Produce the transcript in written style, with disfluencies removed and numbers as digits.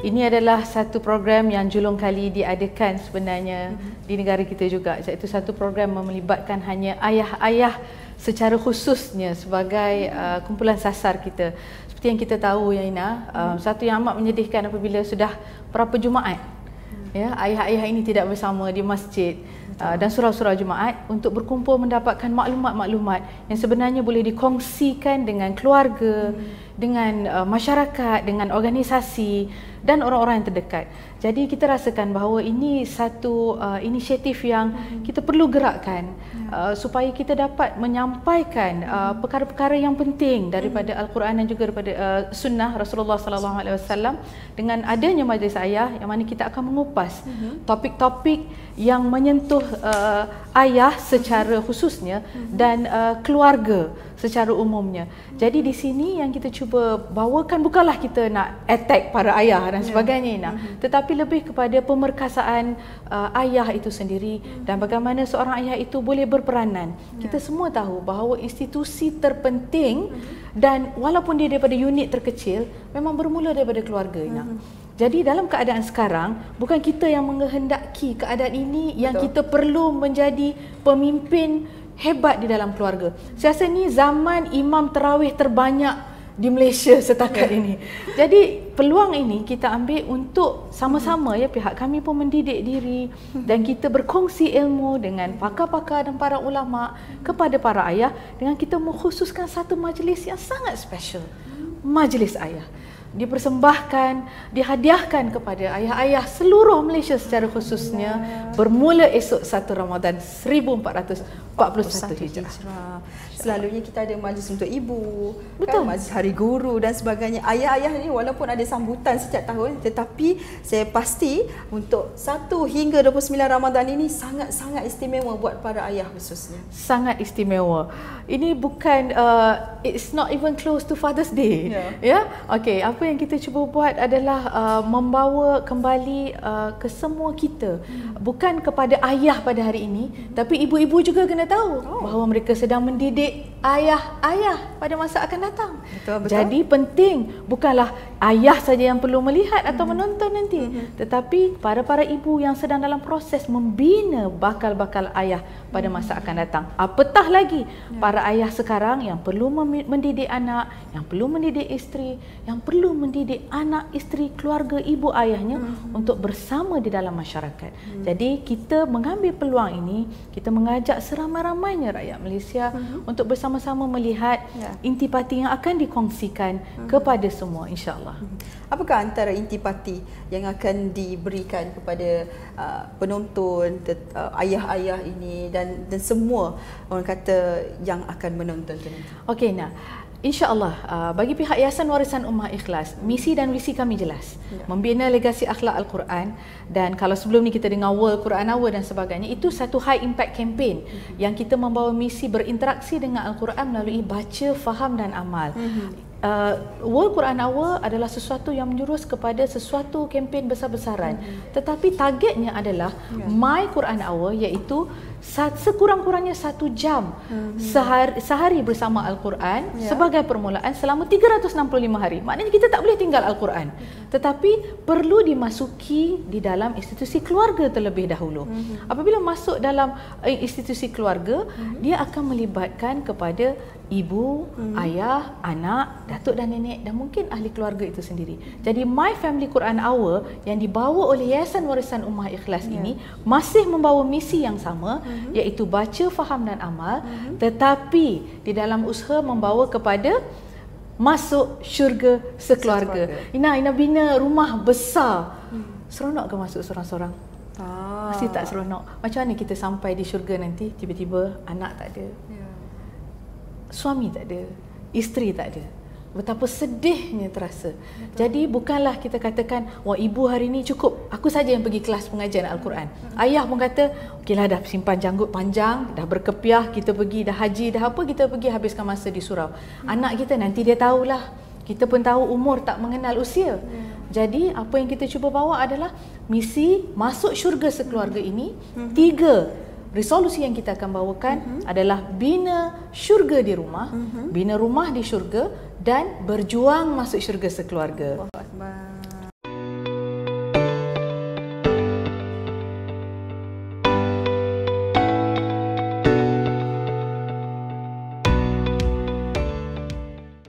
Ini adalah satu program yang julung kali diadakan sebenarnya di negara kita juga. Iaitu satu program yang melibatkan hanya ayah-ayah secara khususnya sebagai kumpulan sasar kita. Seperti yang kita tahu ya Ina, satu yang amat menyedihkan apabila sudah berapa Jumaat ya, ayah-ayah ini tidak bersama di masjid dan surau-surau Jumaat untuk berkumpul mendapatkan maklumat-maklumat yang sebenarnya boleh dikongsikan dengan keluarga, dengan masyarakat, dengan organisasi dan orang-orang yang terdekat. Jadi kita rasakan bahawa ini satu inisiatif yang kita perlu gerakkan supaya kita dapat menyampaikan perkara-perkara yang penting daripada Al-Quran dan juga daripada sunnah Rasulullah sallallahu alaihi wasallam. Dengan adanya majlis ayah yang mana kita akan mengupas topik-topik yang menyentuh ayah secara khususnya dan keluarga secara umumnya. Jadi di sini yang kita cuba bawakan bukanlah kita nak attack para ayah dan sebagainya Ina, tetapi lebih kepada pemerkasaan ayah itu sendiri dan bagaimana seorang ayah itu boleh berperanan. Kita semua tahu bahawa institusi terpenting dan walaupun dia daripada unit terkecil memang bermula daripada keluarga Ina. Jadi dalam keadaan sekarang, bukan kita yang menghendaki keadaan ini, yang kita perlu menjadi pemimpin hebat di dalam keluarga. Saya rasa ni zaman imam tarawih terbanyak di Malaysia setakat ini. Jadi peluang ini kita ambil untuk sama-sama ya, pihak kami pun mendidik diri dan kita berkongsi ilmu dengan pakar-pakar dan para ulama kepada para ayah dengan kita mengkhususkan satu majlis yang sangat special. Majlis ayah. Dipersembahkan, dihadiahkan kepada ayah-ayah seluruh Malaysia secara khususnya bermula esok 1 Ramadan 1441 Hijrah. Selalunya kita ada majlis untuk ibu, kan, majlis hari guru dan sebagainya. Ayah-ayah ni walaupun ada sambutan setiap tahun, tetapi saya pasti untuk 1 hingga 29 Ramadan ini sangat-sangat istimewa buat para ayah khususnya. Sangat istimewa. Ini bukan it's not even close to Father's Day. Ya. Okey, apa yang kita cuba buat adalah membawa kembali ke semua kita, bukan kepada ayah pada hari ini, tapi ibu-ibu juga kena tahu bahawa mereka sedang mendidik ayah-ayah pada masa akan datang. Betul. Jadi penting bukanlah ayah saja yang perlu melihat atau menonton nanti, tetapi para ibu yang sedang dalam proses membina bakal-bakal ayah pada masa akan datang. Apatah lagi para ayah sekarang yang perlu mendidik anak, yang perlu mendidik isteri, yang perlu mendidik anak, isteri, keluarga, ibu ayahnya untuk bersama di dalam masyarakat. Jadi kita mengambil peluang ini, kita mengajak seramai-ramainya rakyat Malaysia untuk bersama-sama melihat intipati yang akan dikongsikan kepada semua, insya-Allah. Apakah antara intipati yang akan diberikan kepada penonton, ayah-ayah ini dan semua orang kata yang akan menonton tu nanti? Okey, nah, InsyaAllah bagi pihak Yayasan Warisan Ummah Ikhlas, misi dan visi kami jelas. Membina legasi akhlak Al-Quran, dan kalau sebelum ni kita dengar World Quran Hour dan sebagainya, itu satu high impact campaign yang kita membawa misi berinteraksi dengan Al-Quran melalui baca, faham dan amal. World Quran Hour adalah sesuatu yang menjurus kepada sesuatu kempen besar-besaran, tetapi targetnya adalah My Quran Hour, iaitu sekurang-kurangnya 1 jam sehari bersama Al-Quran sebagai permulaan selama 365 hari. Maknanya kita tak boleh tinggal Al-Quran, tetapi perlu dimasuki di dalam institusi keluarga terlebih dahulu. Apabila masuk dalam institusi keluarga, dia akan melibatkan kepada ibu, ayah, anak, datuk dan nenek dan mungkin ahli keluarga itu sendiri. Jadi My Family Quran Hour yang dibawa oleh Yayasan Warisan Ummah Ikhlas ini masih membawa misi yang sama, iaitu baca, faham dan amal, tetapi di dalam usaha membawa kepada masuk syurga sekeluarga. Ina bina rumah besar. Seronok ke masuk seorang-seorang? Mesti tak seronok. Macam mana kita sampai di syurga nanti tiba-tiba anak tak ada, suami tak ada, isteri tak ada. Betapa sedihnya terasa. Jadi bukanlah kita katakan, wah ibu hari ni cukup, aku saja yang pergi kelas pengajian Al-Quran. Ayah pun kata, okeylah dah simpan janggut panjang, dah berkepiah, kita pergi, dah haji, dah apa, kita pergi habiskan masa di surau. Anak kita nanti dia tahulah. Kita pun tahu umur tak mengenal usia. Jadi apa yang kita cuba bawa adalah misi masuk syurga sekeluarga ini. 3 resolusi yang kita akan bawakan adalah bina syurga di rumah, bina rumah di syurga dan berjuang masuk syurga sekeluarga.